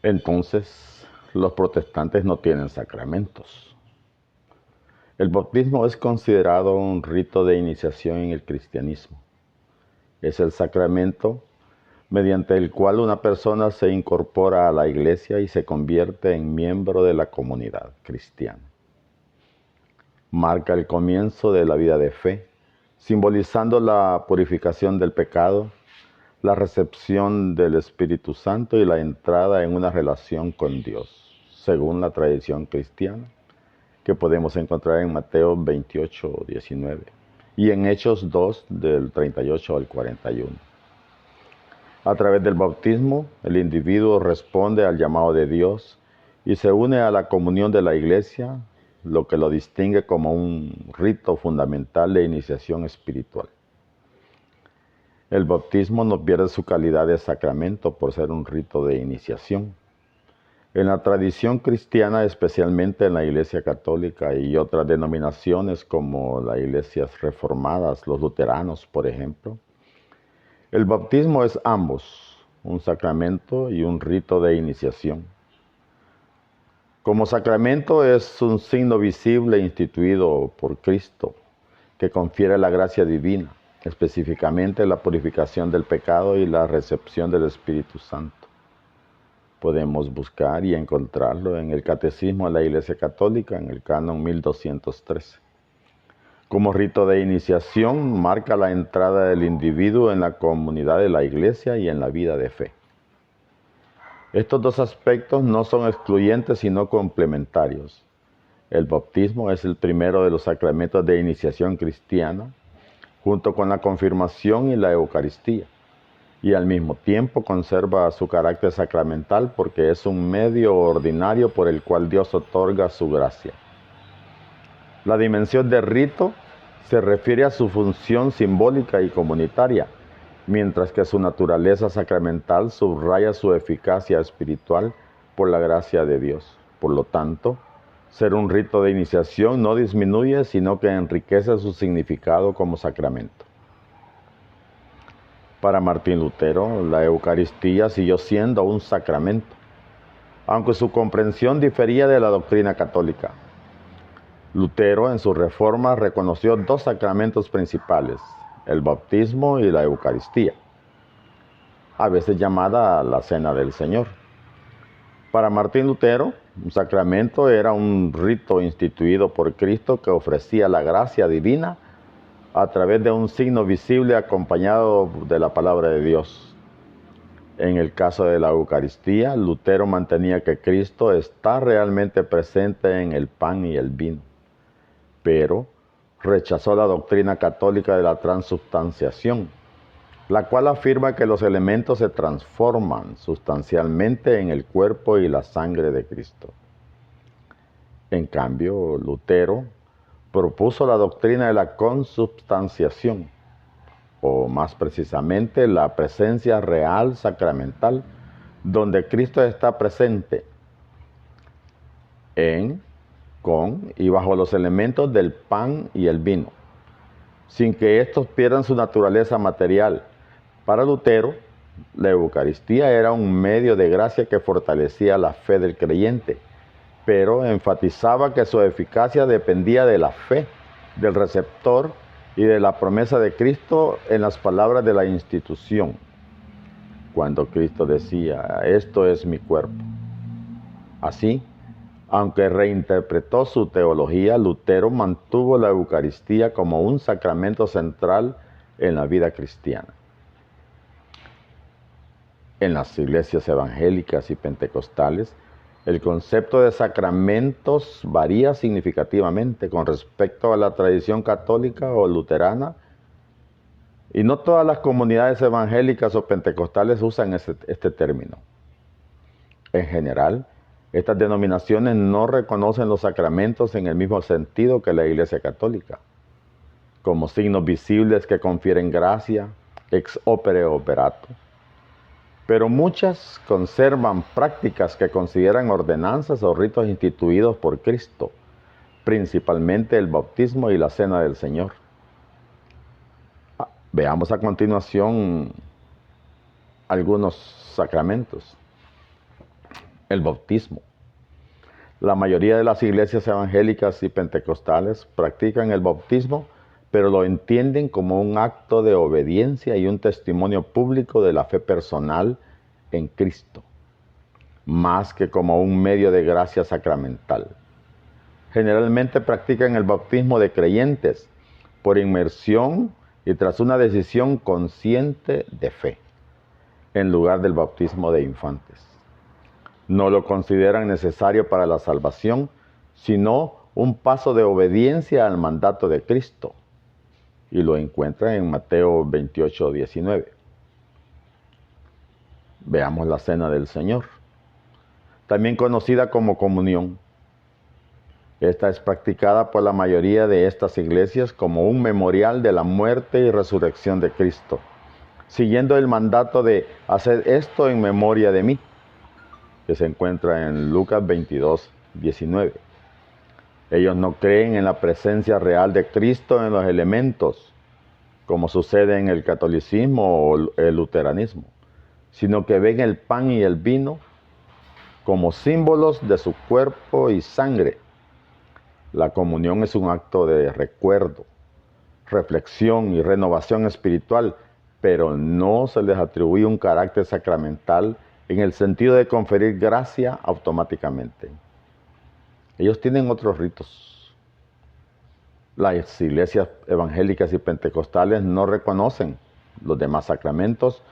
Entonces, los protestantes no tienen sacramentos. El bautismo es considerado un rito de iniciación en el cristianismo. Es el sacramento mediante el cual una persona se incorpora a la iglesia y se convierte en miembro de la comunidad cristiana. Marca el comienzo de la vida de fe, simbolizando la purificación del pecado, la recepción del Espíritu Santo y la entrada en una relación con Dios, según la tradición cristiana, que podemos encontrar en Mateo 28, 19 y en Hechos 2, del 38 al 41. A través del bautismo, el individuo responde al llamado de Dios y se une a la comunión de la iglesia, lo que lo distingue como un rito fundamental de iniciación espiritual. El bautismo no pierde su calidad de sacramento por ser un rito de iniciación. En la tradición cristiana, especialmente en la Iglesia Católica y otras denominaciones como las iglesias reformadas, los luteranos, por ejemplo, el bautismo es ambos, un sacramento y un rito de iniciación. Como sacramento es un signo visible instituido por Cristo que confiere la gracia divina, específicamente la purificación del pecado y la recepción del Espíritu Santo. Podemos buscar y encontrarlo en el Catecismo de la Iglesia Católica, en el Canon 1213. Como rito de iniciación, marca la entrada del individuo en la comunidad de la Iglesia y en la vida de fe. Estos dos aspectos no son excluyentes, sino complementarios. El bautismo es el primero de los sacramentos de iniciación cristiana, junto con la confirmación y la Eucaristía, y al mismo tiempo conserva su carácter sacramental porque es un medio ordinario por el cual Dios otorga su gracia. La dimensión de rito se refiere a su función simbólica y comunitaria, mientras que su naturaleza sacramental subraya su eficacia espiritual por la gracia de Dios. Por lo tanto, ser un rito de iniciación no disminuye, sino que enriquece su significado como sacramento. Para Martín Lutero, la Eucaristía siguió siendo un sacramento, aunque su comprensión difería de la doctrina católica. Lutero, en su reforma, reconoció dos sacramentos principales, el bautismo y la Eucaristía, a veces llamada la Cena del Señor. Para Martín Lutero, un sacramento era un rito instituido por Cristo que ofrecía la gracia divina a través de un signo visible acompañado de la palabra de Dios. En el caso de la Eucaristía, Lutero mantenía que Cristo está realmente presente en el pan y el vino, pero rechazó la doctrina católica de la transubstanciación, la cual afirma que los elementos se transforman sustancialmente en el cuerpo y la sangre de Cristo. En cambio, Lutero propuso la doctrina de la consubstanciación, o más precisamente la presencia real sacramental, donde Cristo está presente en, con y bajo los elementos del pan y el vino, sin que estos pierdan su naturaleza material. Para Lutero, la Eucaristía era un medio de gracia que fortalecía la fe del creyente, pero enfatizaba que su eficacia dependía de la fe del receptor y de la promesa de Cristo en las palabras de la institución. Cuando Cristo decía, esto es mi cuerpo. Así, aunque reinterpretó su teología, Lutero mantuvo la Eucaristía como un sacramento central en la vida cristiana. En las iglesias evangélicas y pentecostales, el concepto de sacramentos varía significativamente con respecto a la tradición católica o luterana, y no todas las comunidades evangélicas o pentecostales usan este término. En general, estas denominaciones no reconocen los sacramentos en el mismo sentido que la Iglesia Católica, como signos visibles que confieren gracia, ex opere operato. Pero muchas conservan prácticas que consideran ordenanzas o ritos instituidos por Cristo, principalmente el bautismo y la Cena del Señor. Veamos a continuación algunos sacramentos. el bautismo. La mayoría de las iglesias evangélicas y pentecostales practican el bautismo, pero lo entienden como un acto de obediencia y un testimonio público de la fe personal en Cristo, más que como un medio de gracia sacramental. Generalmente practican el bautismo de creyentes por inmersión y tras una decisión consciente de fe, en lugar del bautismo de infantes. No lo consideran necesario para la salvación, sino un paso de obediencia al mandato de Cristo. Y lo encuentran en Mateo 28, 19. Veamos la cena del Señor, también conocida como comunión. Esta es practicada por la mayoría de estas iglesias como un memorial de la muerte y resurrección de Cristo, siguiendo el mandato de hacer esto en memoria de mí, que se encuentra en Lucas 22, 19. Ellos no creen en la presencia real de Cristo en los elementos, como sucede en el catolicismo o el luteranismo, sino que ven el pan y el vino como símbolos de su cuerpo y sangre. La comunión es un acto de recuerdo, reflexión y renovación espiritual, pero no se les atribuye un carácter sacramental en el sentido de conferir gracia automáticamente. Ellos tienen otros ritos. Las iglesias evangélicas y pentecostales no reconocen los demás sacramentos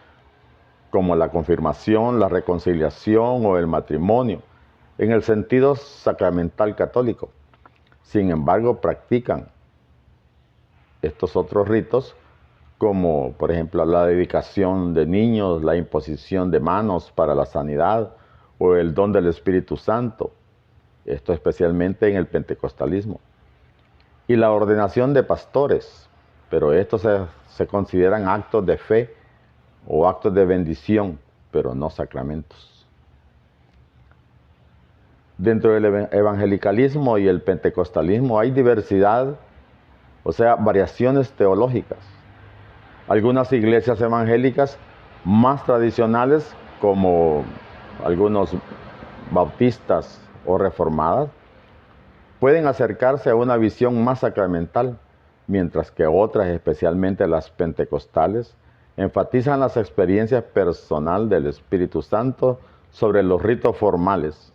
como la confirmación, la reconciliación o el matrimonio, en el sentido sacramental católico. Sin embargo, practican estos otros ritos, como por ejemplo la dedicación de niños, la imposición de manos para la sanidad o el don del Espíritu Santo, esto especialmente en el pentecostalismo, y la ordenación de pastores, pero estos se consideran actos de fe o actos de bendición, pero no sacramentos. Dentro del evangelicalismo y el pentecostalismo hay diversidad, o sea, variaciones teológicas. Algunas iglesias evangélicas más tradicionales, como algunos bautistas o reformadas, pueden acercarse a una visión más sacramental, mientras que otras, especialmente las pentecostales, enfatizan las experiencias personales del Espíritu Santo sobre los ritos formales.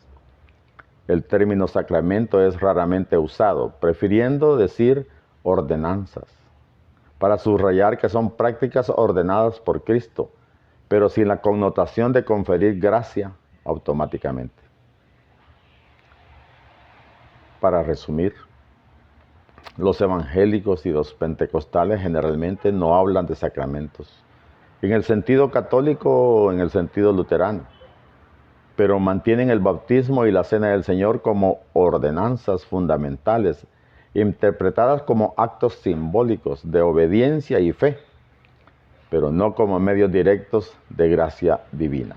El término sacramento es raramente usado, prefiriendo decir ordenanzas, para subrayar que son prácticas ordenadas por Cristo, pero sin la connotación de conferir gracia automáticamente. Para resumir, los evangélicos y los pentecostales generalmente no hablan de sacramentos, en el sentido católico o en el sentido luterano, pero mantienen el bautismo y la cena del Señor como ordenanzas fundamentales, interpretadas como actos simbólicos de obediencia y fe, pero no como medios directos de gracia divina.